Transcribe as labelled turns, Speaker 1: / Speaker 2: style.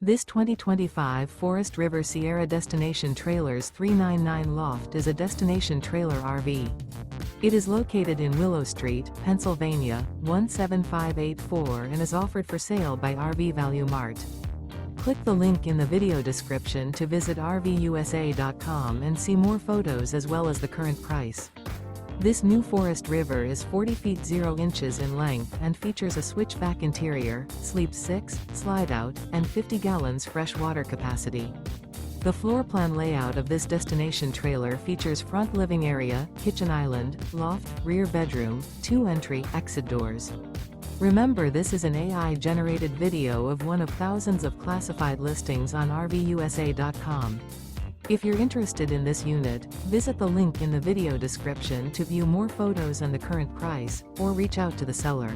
Speaker 1: This 2025 Forest River Sierra Destination Trailers 399 Loft is a destination trailer RV. It is located in Willow Street, Pennsylvania, 17584 and is offered for sale by RV Value Mart. Click the link in the video description to visit RVUSA.com and see more photos as well as the current price. This new Forest River is 40 feet 0 inches in length and features a switchback interior, sleeps 6, slide-out, and 50 gallons fresh water capacity. The floor plan layout of this destination trailer features front living area, kitchen island, loft, rear bedroom, 2 entry/exit doors. Remember, this is an AI-generated video of one of thousands of classified listings on RVUSA.com. If you're interested in this unit, visit the link in the video description to view more photos and the current price, or reach out to the seller.